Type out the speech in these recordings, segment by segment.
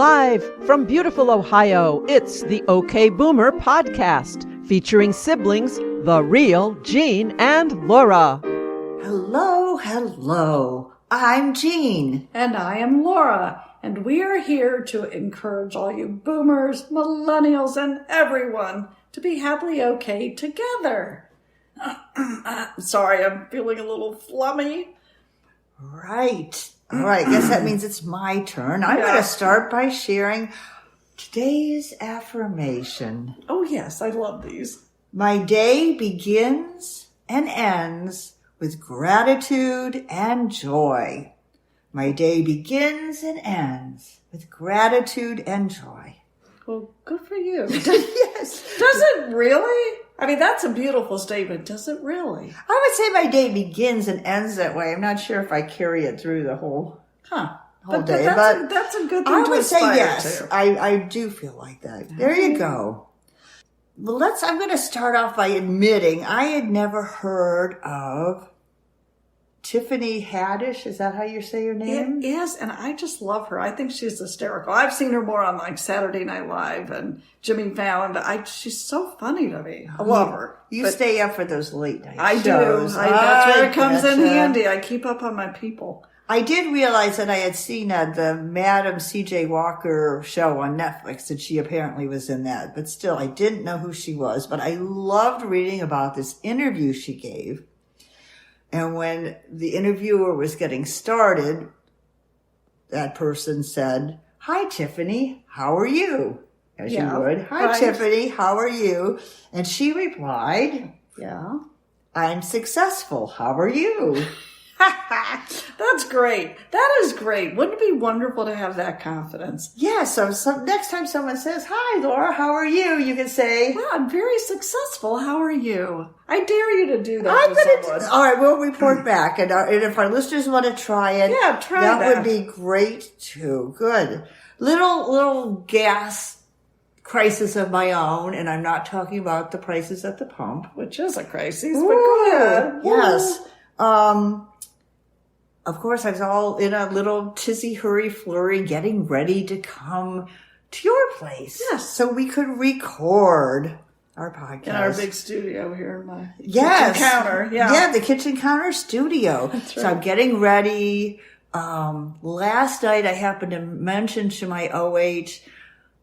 Live from beautiful Ohio, it's the OK Boomer podcast, featuring siblings, the real Jean and Laura. Hello, hello. I'm Jean. And I am Laura. And we are here to encourage all you boomers, millennials, and everyone to be happily okay together. Sorry, I'm feeling a little flummy. Right. All right, guess that means it's my turn. I'm going to start by sharing today's affirmation. Oh, yes, I love these. My day begins and ends with gratitude and joy. My day begins and ends with gratitude and joy. Well, good for you. Yes. Does it really? I mean, that's a beautiful statement. Does it really? I would say my day begins and ends that way. I'm not sure if I carry it through the whole day. But that's a good thing I to would say aspire yes. to. I do feel like that. There you go. Well, I'm going to start off by admitting I had never heard of Tiffany Haddish. Is that how you say your name? It is, and I just love her. I think she's hysterical. I've seen her more on like Saturday Night Live and Jimmy Fallon, but she's so funny to me. I love her. You stay up for those late night I shows. do. That's where it comes in handy. I keep up on my people. I did realize that I had seen the Madam C.J. Walker show on Netflix, and she apparently was in that. But still, I didn't know who she was. But I loved reading about this interview she gave. And when the interviewer was getting started, that person said, "Hi, Tiffany, how are you?" As you would. "Hi, right. Tiffany, how are you?" And she replied, "I'm successful. How are you?" That's great. That is great. Wouldn't it be wonderful to have that confidence? Yeah, so next time someone says, "Hi, Laura, how are you?" You can say, "Yeah, I'm very successful. How are you?" I dare you to do that. All right, we'll report back. And if our listeners want to try it, try that. That would be great too. Good. Little gas crisis of my own, and I'm not talking about the prices at the pump. Which is a crisis, but go ahead. Yes. Of course, I was all in a little tizzy, hurry, flurry, getting ready to come to your place. Yes. So we could record our podcast. In our big studio here in my kitchen counter. Yeah, the kitchen counter studio. That's right. So I'm getting ready. Last night I happened to mention to my OH,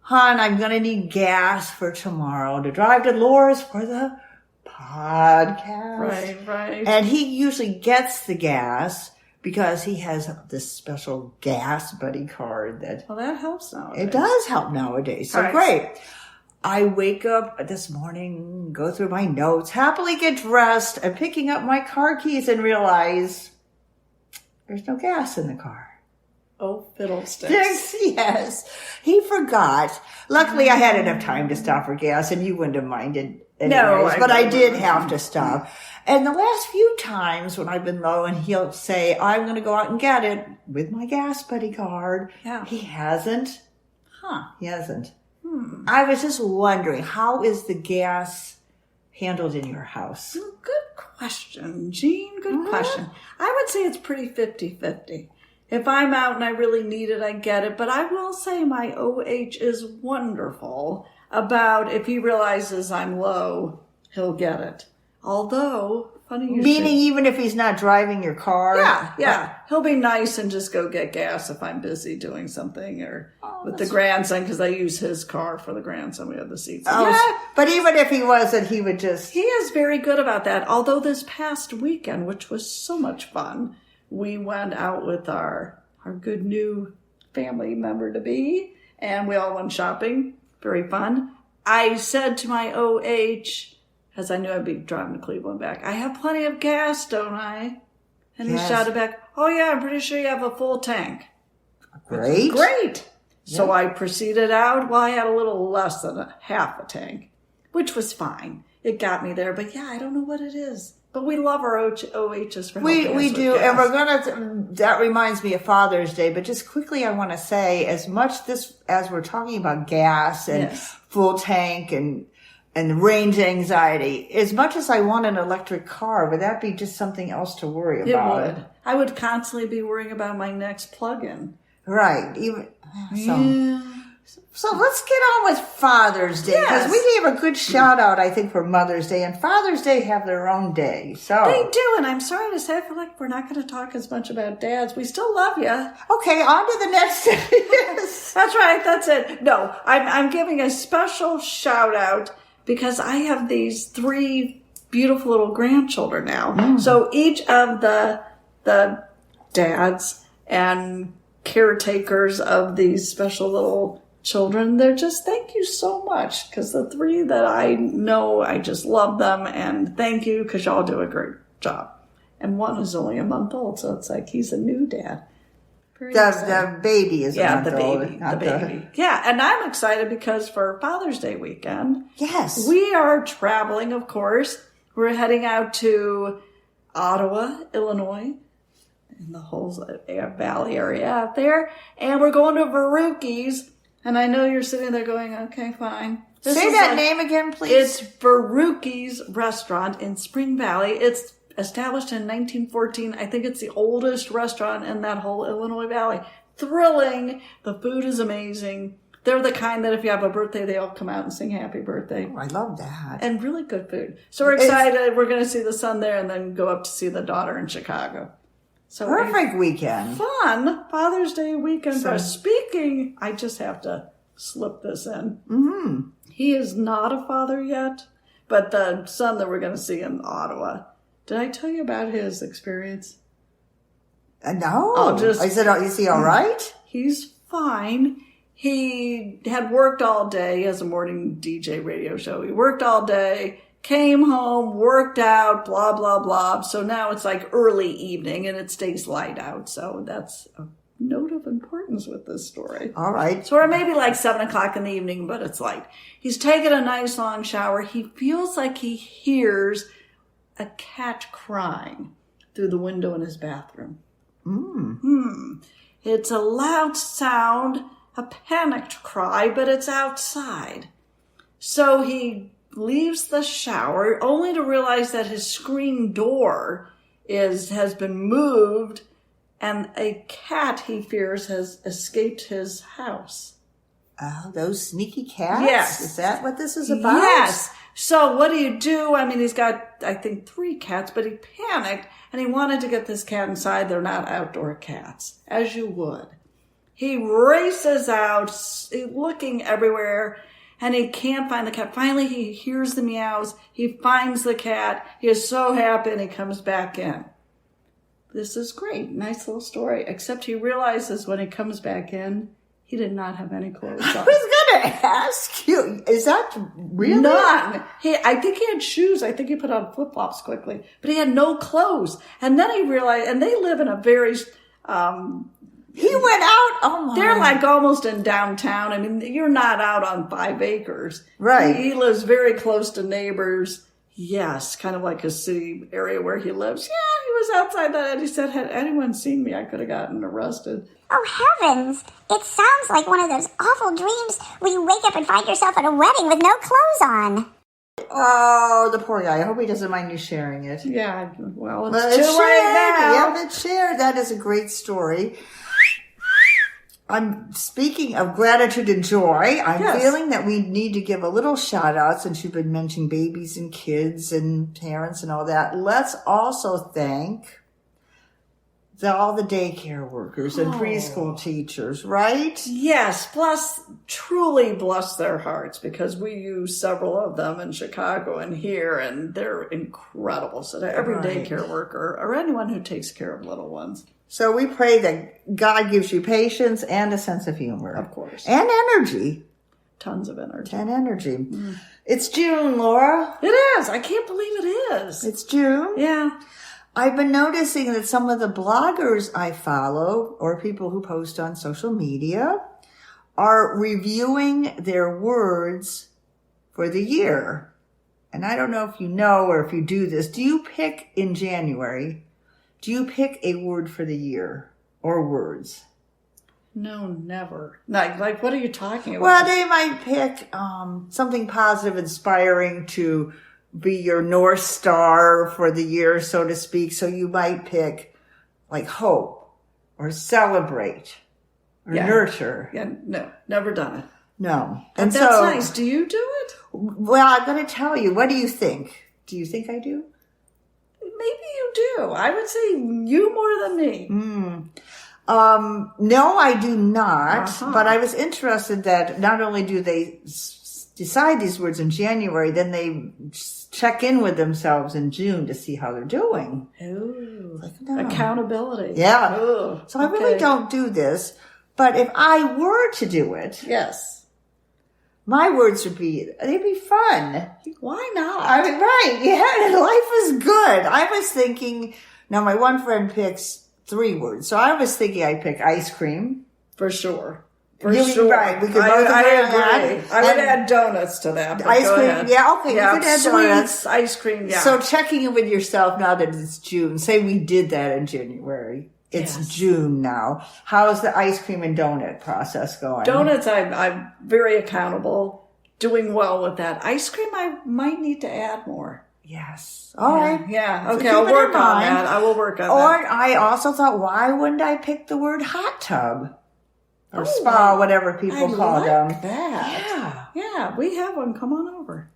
"Hon, I'm going to need gas for tomorrow to drive to Laura's for the podcast." Right. And he usually gets the gas because he has this special gas buddy card Well, that helps nowadays. It does help nowadays. So great. I wake up this morning, go through my notes, happily get dressed. I'm picking up my car keys and realize there's no gas in the car. Oh, fiddlesticks. Yes. He forgot. Luckily, I had enough time to stop for gas, and you wouldn't have minded anyways. But I did have to stop. And the last few times when I've been low and he'll say, "I'm going to go out and get it with my gas buddy card." Yeah. He hasn't. He hasn't. I was just wondering, how is the gas handled in your house? Good question, Jean. Good question. I would say it's pretty 50-50. If I'm out and I really need it, I get it. But I will say my OH is wonderful about if he realizes I'm low, he'll get it. Although, funny you Meaning even if he's not driving your car? Yeah. He'll be nice and just go get gas if I'm busy doing something or with the grandson, because I use his car for the grandson. We have the seats. But even if he wasn't, he would just... He is very good about that. Although this past weekend, which was so much fun, we went out with our good new family member to be, and we all went shopping. Very fun. I said to my OH, as I knew I'd be driving to Cleveland back, "I have plenty of gas, don't I?" And he shouted back, "Oh yeah, I'm pretty sure you have a full tank." Great. Great. So I proceeded out. Well, I had a little less than half a tank, which was fine. It got me there. But I don't know what it is. But we love our OHs for helping us We with do, gas. and we're gonna. That reminds me of Father's Day. But just quickly, I want to say, as we're talking about gas and full tank and range anxiety, as much as I want an electric car, would that be just something else to worry about? It would. I would constantly be worrying about my next plug-in. Right. Even So let's get on with Father's Day, because we gave a good shout out, I think, for Mother's Day, and Father's Day have their own day. So they do, and I'm sorry to say, I feel like we're not going to talk as much about dads. We still love you. Okay, on to the next day. Yes. That's right. That's it. No, I'm giving a special shout out because I have these 3 beautiful little grandchildren now. So each of the dads and caretakers of these special little children, they're just, thank you so much, because the 3 that I know, I just love them, and thank you because y'all do a great job. And one is only a month old, so it's like he's a new dad. The baby is a month old. The baby. Yeah, and I'm excited because for Father's Day weekend, yes, we are traveling, of course. We're heading out to Ottawa, Illinois, in the whole valley area out there, and we're going to Verucchi's. And I know you're sitting there going, okay, fine. Say that name again, please. It's Verucchi's Restaurant in Spring Valley. It's established in 1914. I think it's the oldest restaurant in that whole Illinois Valley. Thrilling. The food is amazing. They're the kind that if you have a birthday, they all come out and sing happy birthday. Oh, I love that. And really good food. So we're excited. We're going to see the son there and then go up to see the daughter in Chicago. So perfect weekend. Fun Father's Day weekend. So, speaking, I just have to slip this in. Mm-hmm. He is not a father yet, but the son that we're going to see in Ottawa. Did I tell you about his experience? No. Is he all right? He's fine. He had worked all day as a morning DJ radio show. He worked all day. Came home, worked out, blah, blah, blah. So now it's like early evening and it stays light out. So that's a note of importance with this story. All right. So we're maybe like 7 o'clock in the evening, but it's light. He's taken a nice long shower. He feels like he hears a cat crying through the window in his bathroom. It's a loud sound, a panicked cry, but it's outside. So he leaves the shower only to realize that his screen door has been moved and a cat, he fears, has escaped his house. Oh, those sneaky cats? Yes. Is that what this is about? Yes. So what do you do? I mean, he's got, I think, 3 cats, but he panicked and he wanted to get this cat inside. They're not outdoor cats, as you would. He races out, looking everywhere, and he can't find the cat. Finally, he hears the meows. He finds the cat. He is so happy, and he comes back in. This is great. Nice little story. Except he realizes when he comes back in, he did not have any clothes on. I was going to ask you, is that really? None. I think he had shoes. I think he put on flip-flops quickly. But he had no clothes. And then he realized, and they live in a very... He went out. Oh my! They're like almost in downtown. I mean, you're not out on 5 acres. Right. He lives very close to neighbors. Yes, kind of like a city area where he lives. Yeah, he was outside that and he said, had anyone seen me, I could have gotten arrested. Oh, heavens. It sounds like one of those awful dreams where you wake up and find yourself at a wedding with no clothes on. Oh, the poor guy. I hope he doesn't mind you sharing it. Yeah, well, But it's too late now. Yeah, but share. That is a great story. I'm speaking of gratitude and joy. I'm feeling that we need to give a little shout out since you've been mentioning babies and kids and parents and all that. Let's also thank all the daycare workers and preschool teachers, right? Yes, truly bless their hearts, because we use several of them in Chicago and here, and they're incredible. So to every daycare worker or anyone who takes care of little ones. So we pray that God gives you patience and a sense of humor. Of course. And energy. Tons of energy. And energy. It's June, Laura. It is. I can't believe it is. It's June. Yeah. I've been noticing that some of the bloggers I follow or people who post on social media are reviewing their words for the year. And I don't know if you know or if you do this. Do you pick in January? Do you pick a word for the year or words? No, never. Like what are you talking about? Well, they might pick something positive, inspiring to be your North Star for the year, so to speak. So you might pick like hope or celebrate or nurture. Yeah, no, never done it. No. And that's nice. Do you do it? Well, I'm going to tell you. What do you think? Do you think I do? Maybe you do. I would say you more than me. No, I do not. But I was interested that not only do they decide these words in January, then they check in with themselves in June to see how they're doing. Ooh. Accountability. Yeah. Ooh. So I really don't do this. But if I were to do it, yes, my words they'd be fun. Why not? I mean, right. Yeah, life is good. I was thinking, now my one friend picks 3 words. So I was thinking I'd pick ice cream. For sure. Right. We could both I agree. I would add donuts to that. Ice cream. Ahead. Yeah, okay. Yeah, you could add sweets, donuts. ice cream, yeah. So checking in with yourself now that it's June. Say we did that in January. It's June now. How's the ice cream and donut process going? Donuts, I'm very accountable, doing well with that. Ice cream, I might need to add more. Yes. All right. Yeah. So okay, I'll work on that. I will work on that. Or I also thought, why wouldn't I pick the word hot tub? Or spa, whatever people call them. That. Yeah, we have one. Come on over.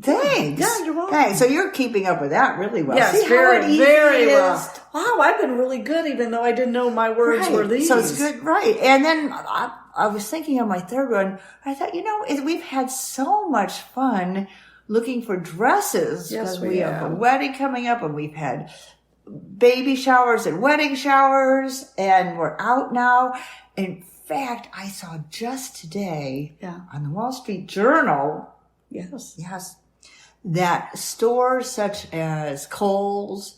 Thanks. Yeah, you're welcome. Thanks. So you're keeping up with that really well. Yes, See very, how easy very it well. is? Wow, I've been really good, even though I didn't know my words were these. So it's good, right? And then I was thinking on my third one, I thought, we've had so much fun looking for dresses. Yes, we have a wedding coming up, and we've had baby showers and wedding showers, and we're out now. In fact, I saw just today on the Wall Street Journal. Yes. That stores such as Kohl's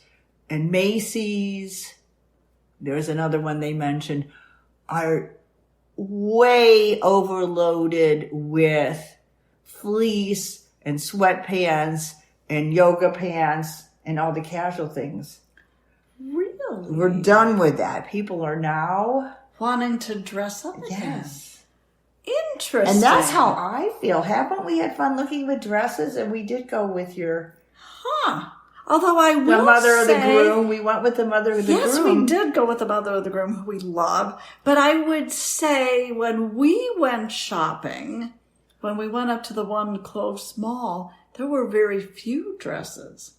and Macy's, there's another one they mentioned, are way overloaded with fleece and sweatpants and yoga pants and all the casual things. Really? We're done with that. People are now wanting to dress up again. Yes. Interesting. And that's how I feel. Haven't we had fun looking with dresses? And we did go with your... Although I will the mother say, of the groom. We went with the mother of the groom. Yes, we did go with the mother of the groom, who we love. But I would say when we went shopping, when we went up to the one close mall, there were very few dresses.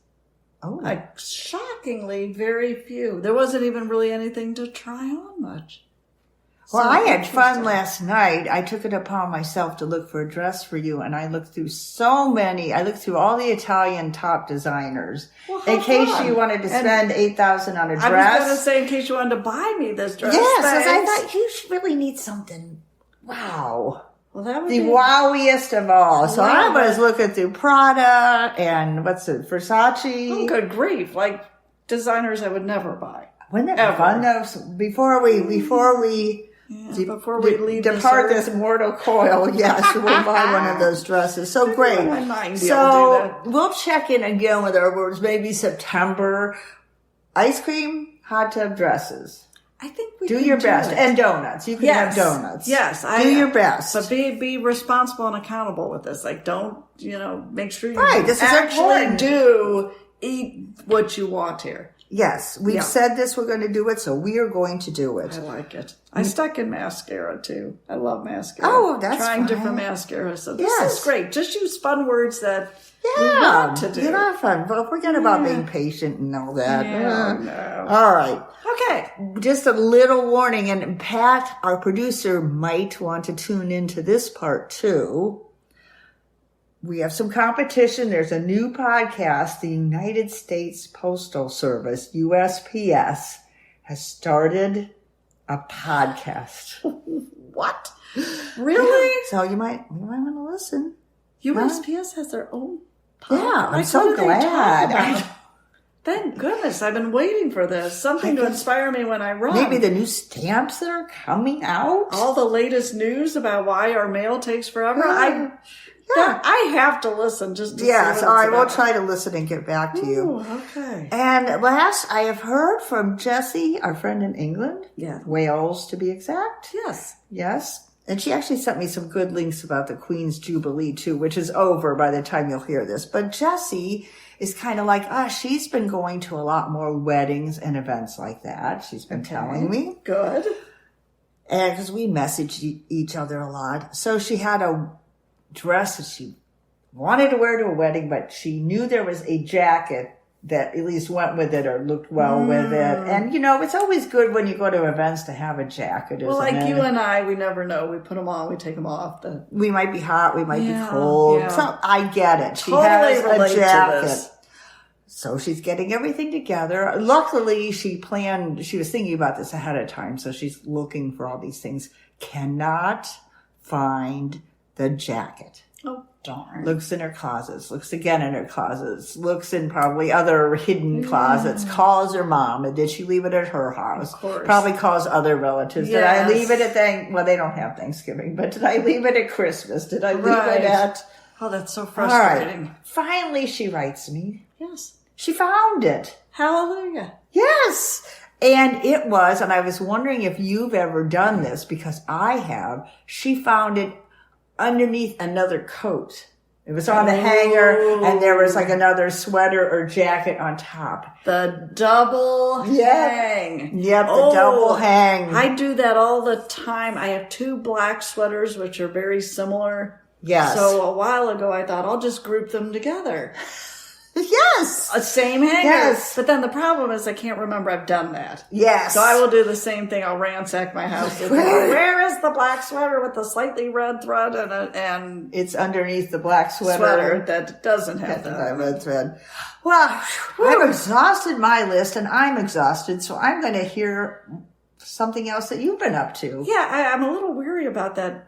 Oh. Like, shockingly, very few. There wasn't even really anything to try on much. Well, I had fun last night. I took it upon myself to look for a dress for you, and I looked through so many. I looked through all the Italian top designers in case you wanted to spend $8,000 on a dress. I was going to say, in case you wanted to buy me this dress. Yes, because I thought you really need something. Wow. Well, that would the be wowiest of all. So I was looking through Prada and Versace. Oh, good grief. Like designers I would never buy. Wouldn't that be fun though? Before we leave depart this mortal coil, yes, we'll buy one of those dresses. So great. So we'll check in again with our words, maybe September. Ice cream, hot tub dresses. I think we do your best. And donuts. You can have donuts. Yes. Do your best. But be responsible and accountable with this. Like, don't, make sure you this actually is do eat what you want here. Yes. We've said this, we're going to do it, so we are going to do it. I like it. I stuck in mascara, too. I love mascara. Oh, that's Trying different mascaras. So this is great. Just use fun words that we want to do. You're fun. But forget about being patient and all that. No. All right. Okay. Just a little warning, and Pat, our producer, might want to tune into this part, too. We have some competition. There's a new podcast. The United States Postal Service, USPS, has started a podcast. What? Really? So you might want to listen. USPS has their own podcast? Yeah, I'm so glad. Thank goodness. I've been waiting for this. Something to inspire me when I run. Maybe the new stamps that are coming out. All the latest news about why our mail takes forever. I have to listen just to see what it's all right. about. We'll try to listen and get back to you. Okay. And last, I have heard from Jessie, our friend in England. Yeah. Wales, to be exact. Yes. Yes. And she actually sent me some good links about the Queen's Jubilee, too, which is over by the time you'll hear this. But Jessie is kind of like us. She's been going to a lot more weddings and events like that. She's been telling me. Good. And because we messaged each other a lot. So she had a dress that she wanted to wear to a wedding, but she knew there was a jacket that at least went with it or looked well with it. And, it's always good when you go to events to have a jacket, isn't it? Well, like you and I, we never know. We put them on, we take them off. We might be hot, we might be cold. Yeah. So I get it. She totally has relate a jacket. to this. So she's getting everything together. Luckily, she was thinking about this ahead of time, so she's looking for all these things. Cannot find the jacket. Oh, darn. Looks in her closets, looks again in her closets, looks in probably other hidden closets, calls her mom. And did she leave it at her house? Of course. Probably calls other relatives. Yes. Did I leave it at well, they don't have Thanksgiving, but did I leave it at Christmas? Did I leave it at... Oh, that's so All frustrating. right. Finally, she writes me. Yes. She found it. Hallelujah. Yes. And it was, and I was wondering if you've ever done this, because I have. She found it underneath another coat. It was on a hanger, and there was like another sweater or jacket on top. The double hang. Yep, the double hang. I do that all the time. I have 2 black sweaters, which are very similar. Yes. So a while ago, I thought I'll just group them together. Yes. Same hanger. Yes. But then the problem is I can't remember I've done that. Yes. So I will do the same thing. I'll ransack my house. Where is the black sweater with the slightly red thread and it's underneath the black sweater that doesn't have that red that. thread. Well, I've exhausted my list, and I'm exhausted, so I'm going to hear something else that you've been up to. Yeah, I'm a little weary about that.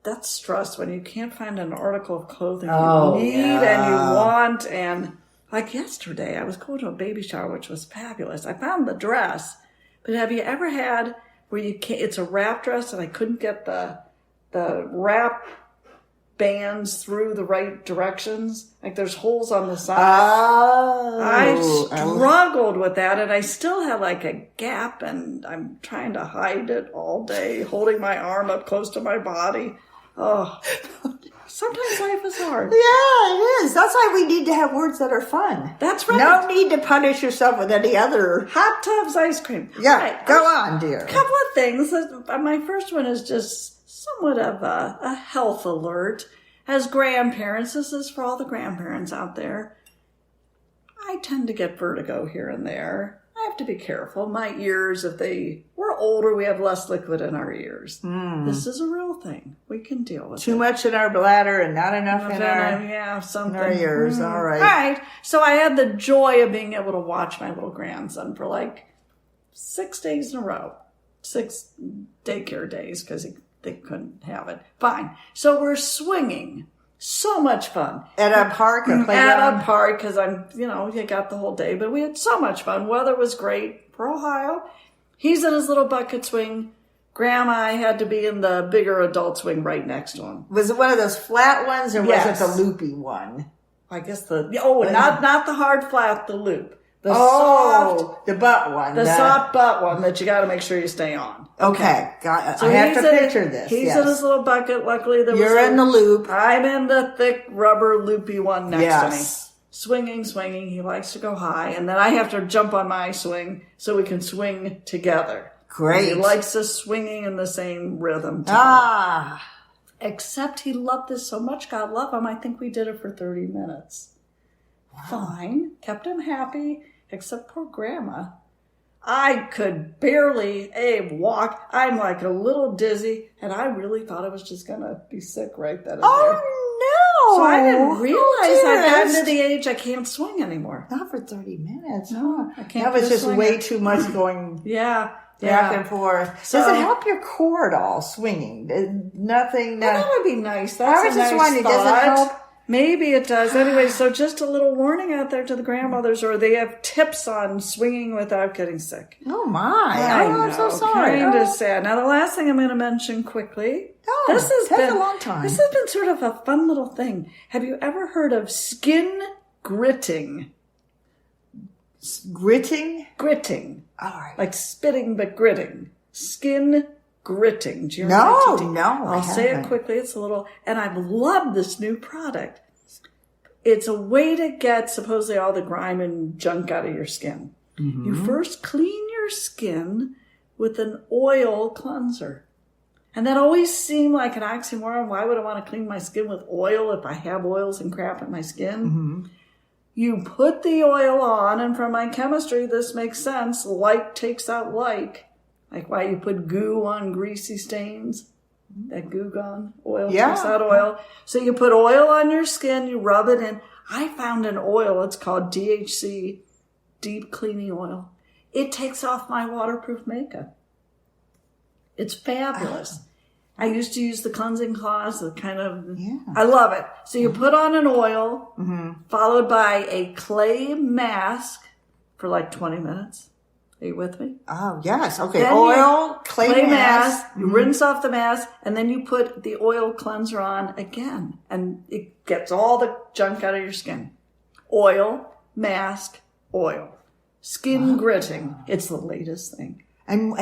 That's stress when you can't find an article of clothing Oh, you need yeah. and you want. And like yesterday, I was going to a baby shower, which was fabulous. I found the dress, but have you ever had where it's a wrap dress and I couldn't get the wrap bands through the right directions? Like there's holes on the side. Oh. I struggled with that, and I still have like a gap, and I'm trying to hide it all day, holding my arm up close to my body. Oh, sometimes life is hard. Yeah, it is. That's why we need to have words that are fun. That's right. No need to punish yourself with any other. Hot tubs ice cream. Yeah, Right. go on, dear. A couple of things. My first one is just somewhat of a health alert. As grandparents, this is for all the grandparents out there. I tend to get vertigo here and there. I have to be careful. My ears, we're older, we have less liquid in our ears. This is a real thing. We can deal with it. Too much in our bladder and not enough in our ears. All right. All right. So I had the joy of being able to watch my little grandson for like 6 days in a row. 6 daycare days because they couldn't have it. Fine. So we're swinging. So much fun. At a park, a playground? At a park, because you got the whole day. But we had so much fun. Weather was great for Ohio. He's in his little bucket swing. Grandma had to be in the bigger adult swing right next to him. Was it one of those flat ones, or Yes. was it the loopy one? I guess not the hard flat, the loop. The the butt one. The soft butt one that you got to make sure you stay on. Okay, got it. So I have to picture this. He's yes. in his little bucket. Luckily, You're in the loop. I'm in the thick rubber loopy one next to me. Yes. Swinging. He likes to go high, and then I have to jump on my swing so we can swing together. Great. He likes us swinging in the same rhythm together. Ah. Except he loved this so much. God love him. I think we did it for 30 minutes. Wow. Fine. Kept him happy. Except poor Grandma. I could barely walk. I'm like a little dizzy, and I really thought I was just going to be sick right then and there. Oh, no. So I didn't realize I'd gotten dearest. to the age I can't swing anymore. Not for 30 minutes. No, huh? I can't That was be a just swinger. way too much going Yeah. back and forth. So- Does it help your core at all, swinging? Nothing. Well, that would be nice. That's I was a just nice wondering, does it thought. help? Maybe it does. Anyway, so just a little warning out there to the grandmothers, or they have tips on swinging without getting sick. Oh, my. I'm so know, sorry. Kind Oh. of sad. Now, the last thing I'm going to mention quickly. Oh, this has that's been a long time. This has been sort of a fun little thing. Have you ever heard of skin gritting? Gritting? Gritting. All right. Like spitting, but gritting. Skin gritting. Do you No, know? no, I I'll say it haven't. quickly. It's a little, and I've loved this new product. It's a way to get supposedly all the grime and junk out of your skin. Mm-hmm. You first clean your skin with an oil cleanser. And that always seemed like an oxymoron. Why would I want to clean my skin with oil if I have oils and crap in my skin? Mm-hmm. You put the oil on, and from my chemistry, this makes sense. Like takes out like. Like why you put goo on greasy stains. That goo gone. Oil takes out oil. So you put oil on your skin, you rub it in. I found an oil, it's called DHC, deep cleaning oil. It takes off my waterproof makeup. It's fabulous. I used to use the cleansing cloths, I love it. So you put on an oil, followed by a clay mask for like 20 minutes. Are you with me? Oh, yes. Okay. Then Oil, clay mask. You rinse off the mask, and then you put the oil cleanser on again. And it gets all the junk out of your skin. Oil, mask, oil. Skin gritting. It's the latest thing. And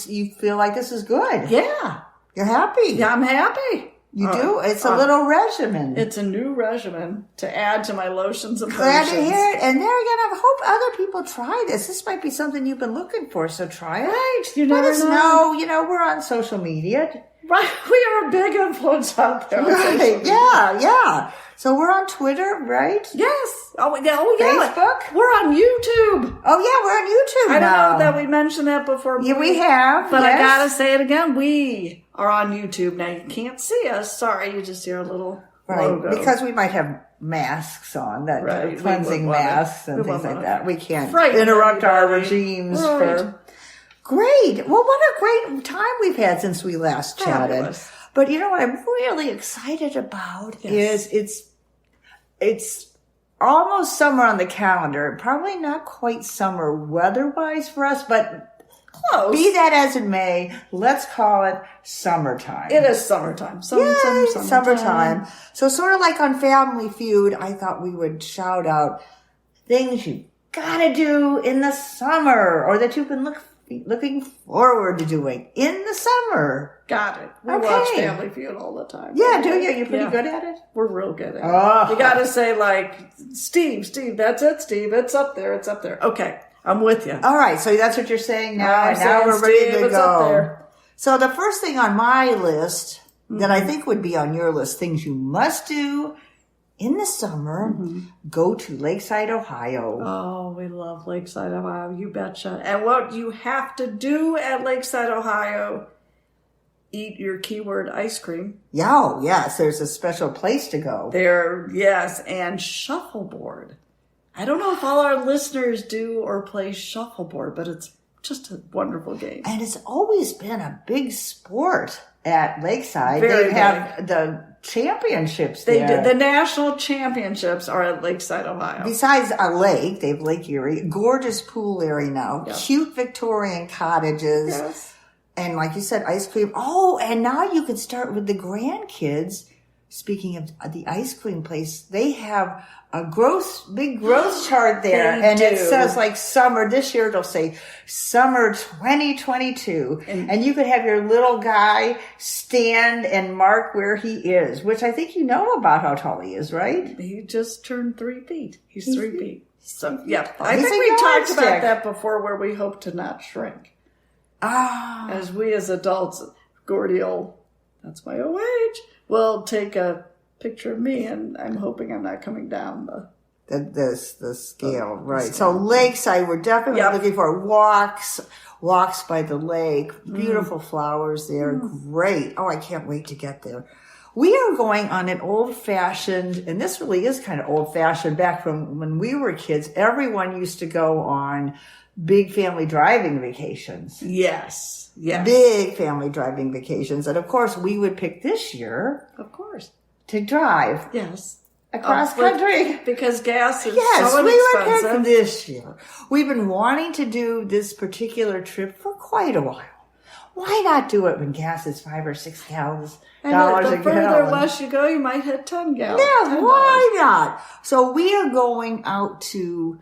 you feel like this is good. Yeah. You're happy. Yeah, I'm happy. You do? It's a little regimen. It's a new regimen to add to my lotions and Glad potions. to hear it. And there again, I hope other people try this. This might be something you've been looking for, so try it. Right. You Let never us know. You know, we're on social media. Right. We are a big influence out there. Right. Yeah. So we're on Twitter, right? Yes. Oh, yeah. Facebook? We're on YouTube. Oh, yeah, we're on YouTube I now. don't know that we mentioned that before. Yeah, we have. But yes. I gotta say it again. We are on YouTube. Now, you can't see us. Sorry, you just see our little logo. Because we might have masks on, that cleansing masks and things like that. We can't interrupt our regimes for... Great. Well, what a great time we've had since we last chatted. Fabulous. But you know what I'm really excited about is it's almost summer on the calendar. Probably not quite summer weather-wise for us, but close. Be that as it may, let's call it summertime. It is summertime. Summertime. So sort of like on Family Feud, I thought we would shout out things you gotta do in the summer or that you've been looking forward to doing in the summer. Got it. We watch Family Feud all the time. Yeah, do you? You're pretty good at it? We're real good at it. Oh. You gotta say like, Steve, that's it, Steve. It's up there. Okay. I'm with you. All right. So that's what you're saying now. And now we're ready to go. So the first thing on my list that I think would be on your list, things you must do in the summer, go to Lakeside, Ohio. Oh, we love Lakeside, Ohio. You betcha. And what you have to do at Lakeside, Ohio, eat your keyword ice cream. Yeah, oh, yes. There's a special place to go. And shuffleboard. I don't know if all our listeners do or play shuffleboard, but it's just a wonderful game. And it's always been a big sport at Lakeside. Very they have the championships there. The national championships are at Lakeside, Ohio. Besides a lake, they have Lake Erie, gorgeous pool area now, cute Victorian cottages. Yes. And like you said, ice cream. Oh, and now you can start with the grandkids. Speaking of the ice cream place, they have a big growth chart there. And it says like summer. This year it'll say summer 2022. And you could have your little guy stand and mark where he is, which I think you know about how tall he is, right? He just turned 3 feet. He's 3 feet. So, yeah. I He's think we talked about that before where we hope to not shrink. As we as adults, Gordy that's my OH, will take a picture of me, and I'm hoping I'm not coming down the scale, right? So Lakeside, we're definitely looking for walks by the lake, beautiful flowers there, great. Oh, I can't wait to get there. We are going on an old-fashioned, and this really is kind of old-fashioned, back from when we were kids, everyone used to go on big family driving vacations. Yes. Big family driving vacations. And of course, we would pick this year. Of course. To drive. Yes. Across country. Because gas is yes, so inexpensive. We would pick this year. We've been wanting to do this particular trip for quite a while. Why not do it when gas is $5 or $6 dollars a gallon? The further west you go, you might hit 10 gallons. Yeah, why not? So we are going out to...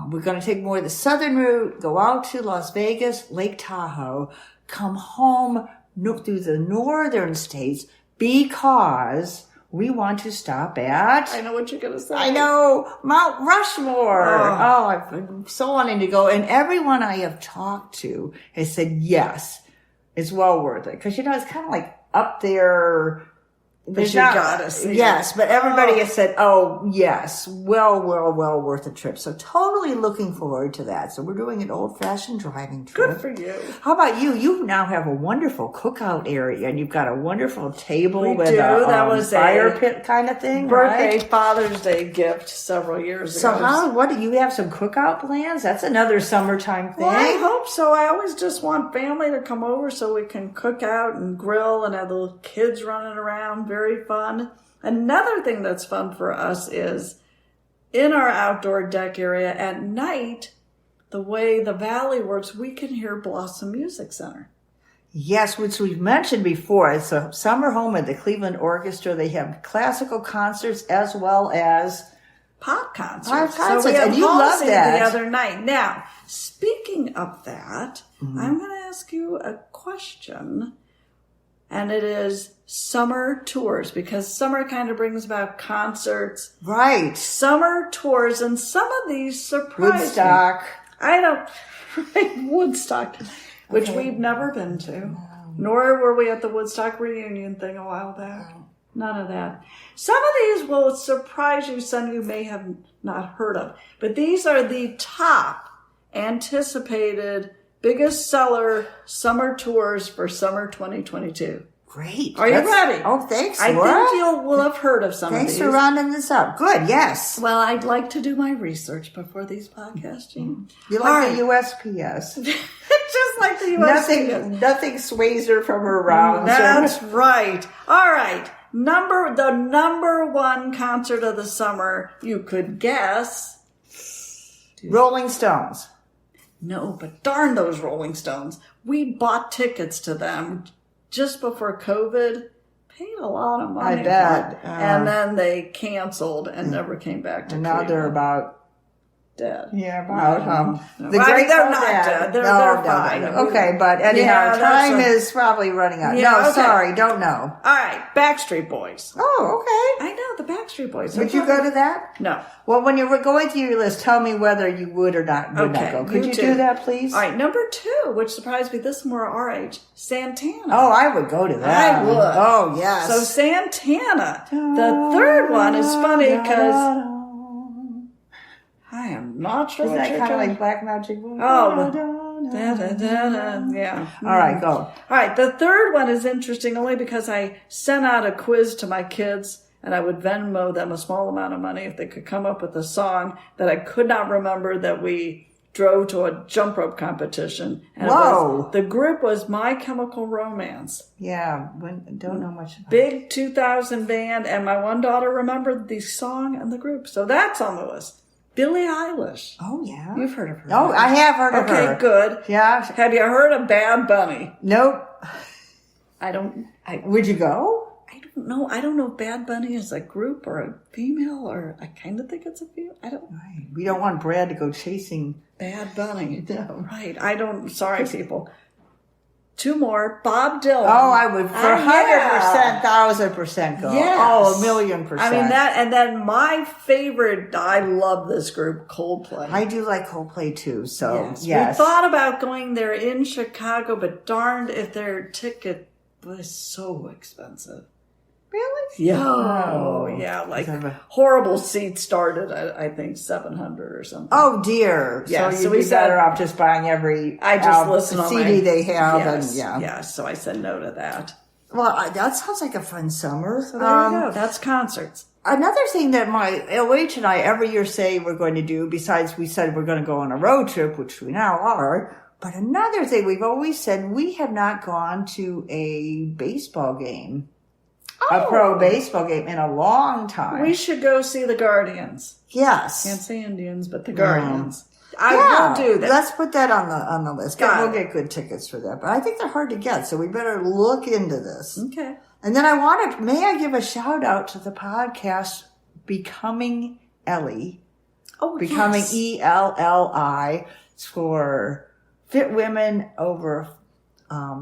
we're going to take more of the southern route, go out to Las Vegas, Lake Tahoe, come home through the northern states because we want to stop at... I know what you're going to say. I know, Mount Rushmore. Oh, I've been so wanting to go. And everyone I have talked to has said, yes, It's well worth it. Because, it's kind of like up there. But you gotta see Yes, but everybody has said, oh, yes, well worth the trip. So totally looking forward to that. So we're doing an old-fashioned driving trip. Good for you. How about you? You now have a wonderful cookout area, and you've got a wonderful table We with do. a That was fire a pit kind of thing, Birthday, right? Father's Day gift several years So ago. what do you have some cookout plans? That's another summertime thing. Well, I hope so. I always just want family to come over so we can cook out and grill and have the little kids running around. Very fun. Another thing that's fun for us is in our outdoor deck area at night, the way the valley works, we can hear Blossom Music Center. Yes, which we've mentioned before. It's a summer home at the Cleveland Orchestra. They have classical concerts as well as Pop concerts. Pop concerts, So we have and you love Halsey that. the other night. Now, speaking of that, I'm going to ask you a question, and it is summer tours, because summer kind of brings about concerts. right. Summer tours, and some of these surprise me. Woodstock. I don't, Woodstock, which we've never been to. Nor were we at the Woodstock reunion thing a while back. None of that. Some of these will surprise you, some you may have not heard of. But these are the top anticipated, biggest seller summer tours for summer 2022. Great. Are you ready? Oh, thanks, I Laura. think you will have heard of some Thanks of for these. rounding this up. Good, yes. Well, I'd like to do my research before these podcasts, Jean. You All like right. the USPS. Just like the USPS. Nothing sways her from her rounds. That's right. All right. The number one concert of the summer, you could guess. Rolling Stones. No, but darn those Rolling Stones. We bought tickets to them just before COVID. Paid a lot of money. I bet. for it. And then they canceled and never came back to And now they're Cleveland. about Dead. Yeah, about No. the Well, I mean, Great they're One not Dead. dead. They're fine. Okay, but anyhow, Yeah, time that's is probably running out. Yeah, no, okay. sorry, don't know. All right, Backstreet Boys. Oh, okay. I know, the Backstreet Boys. Would you go to that? No. Well, when you were going through your list, tell me whether you would or not would not Okay, go. Could you you too. do that, please? All right, number 2, which surprised me, this is more our age, Santana. Oh, I would go to that. I would. Oh, yes. So Santana. The third one is funny because I am not sure Isn't what that you're kind of talking like Black Magic? Oh, yeah. All right, go. All right, the third one is interesting only because I sent out a quiz to my kids and I would Venmo them a small amount of money if they could come up with a song that I could not remember that we drove to a jump rope competition. And Whoa. the group was My Chemical Romance. Yeah, don't know much about Big 2000 band, and my one daughter remembered the song and the group. So that's on the list. Billie Eilish. Oh, yeah. You've heard of her. Oh, I have heard of her. Okay, good. Yeah. Have you heard of Bad Bunny? Nope. I don't Would you go? know. I don't know if Bad Bunny is a group or a female, or I kind of think it's a female. I don't. Right. We don't want Brad to go chasing. Bad Bunny. No. Right. I don't. Sorry, people. 2 more. Bob Dylan. Oh, I would for 100%, yeah. 1000% go. Yes. Oh, 1,000,000%. I mean that, and then my favorite. I love this group, Coldplay. I do like Coldplay too, so Yes. yes. We thought about going there in Chicago, but darned if their ticket was so expensive. Really? Yeah. Oh. Yeah. Like Kind of a- horrible seats started at, I think, 700 or something. Oh dear. Yeah, So so you'd we be said- better off just buying every I just listen on CD my, they have. Yes, And yeah. Yes. So I said no to that. Well, that sounds like a fun summer. So there you go. That's concerts. Another thing that my LH and I every year say we're going to do, besides we said we're going to go on a road trip, which we now are, but another thing we've always said, we have not gone to a baseball game, a pro baseball game in a long time. We should go see the Guardians. Yes. Can't say Indians, but the Guardians. Yeah, I will do that. Let's put that on the list. Got We'll it. get good tickets for that. But I think they're hard to get, so we better look into this. Okay. And then may I give a shout out to the podcast Becoming Elli. Oh, Becoming yes. ELLI. It's for fit women over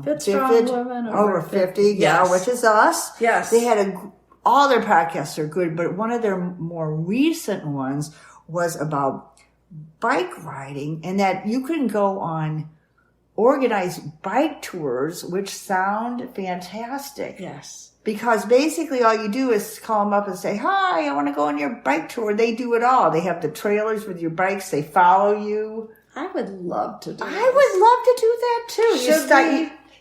Fit strong women over 50, yeah, Yes. which is us. Yes. They had all their podcasts are good, but one of their more recent ones was about bike riding, and that you can go on organize bike tours, which sound fantastic. Yes. Because basically all you do is call them up and say, hi, I want to go on your bike tour. They do it all. They have the trailers with your bikes. They follow you. I would love to do I would love to do that too.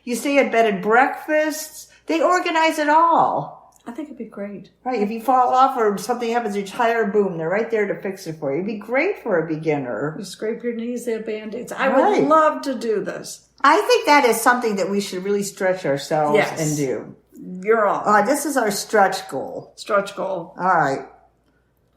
You stay at bed and breakfasts. They organize it all. I think it'd be great. Right. If you fall off or something happens, you tire, boom, they're right there to fix it for you. It'd be great for a beginner. You scrape your knees, they have Band-Aids. I would love to do this. I think that is something that we should really stretch ourselves and do. You're on. This is our stretch goal. Stretch goal. All right.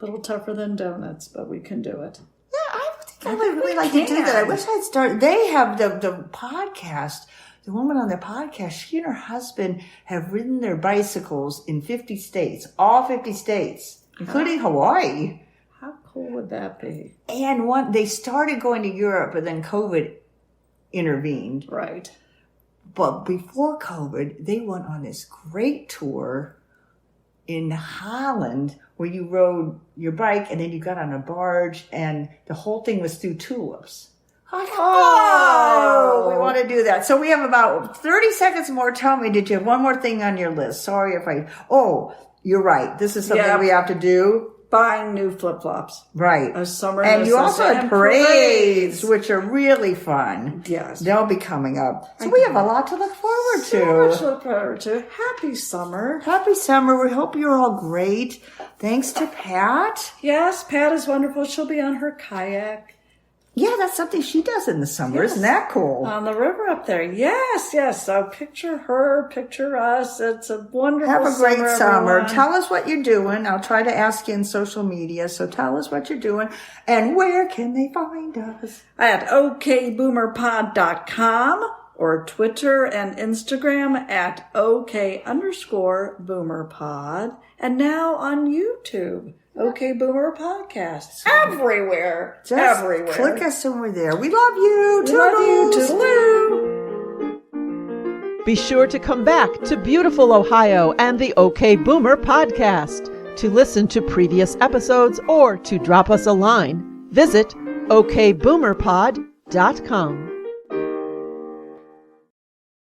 A little tougher than donuts, but we can do it. Yeah, I would really like to do that. I wish I'd started. They have the podcast. The woman on the podcast, she and her husband have ridden their bicycles in 50 states, all 50 states, including Hawaii. How cool would that be? And they started going to Europe, but then COVID intervened. Right. But before COVID, they went on this great tour in Holland where you rode your bike and then you got on a barge and the whole thing was through tulips. Oh, we want to do that. So we have about 30 seconds more. Tell me, did you have one more thing on your list? Sorry if you're right. This is something we have to do. Buying new flip-flops. Right. A summer and you also had parades, which are really fun. Yes. They'll be coming up. So we have a lot to look forward to. So much to look forward to. Happy summer. Happy summer. We hope you're all great. Thanks to Pat. Yes, Pat is wonderful. She'll be on her kayak. Yeah, that's something she does in the summer. Yes. Isn't that cool? On the river up there. Yes. So picture her, picture us. It's a wonderful summer. Have a great summer. Everyone. Tell us what you're doing. I'll try to ask you in social media. So tell us what you're doing. And where can they find us? At okboomerpod.com or Twitter and Instagram at OK_boomerpod. And now on YouTube. OK Boomer Podcast. Everywhere. Everywhere. Click us over there. We love you. We love you. Toodaloo. Be sure to come back to beautiful Ohio and the OK Boomer Podcast. To listen to previous episodes or to drop us a line, visit okboomerpod.com.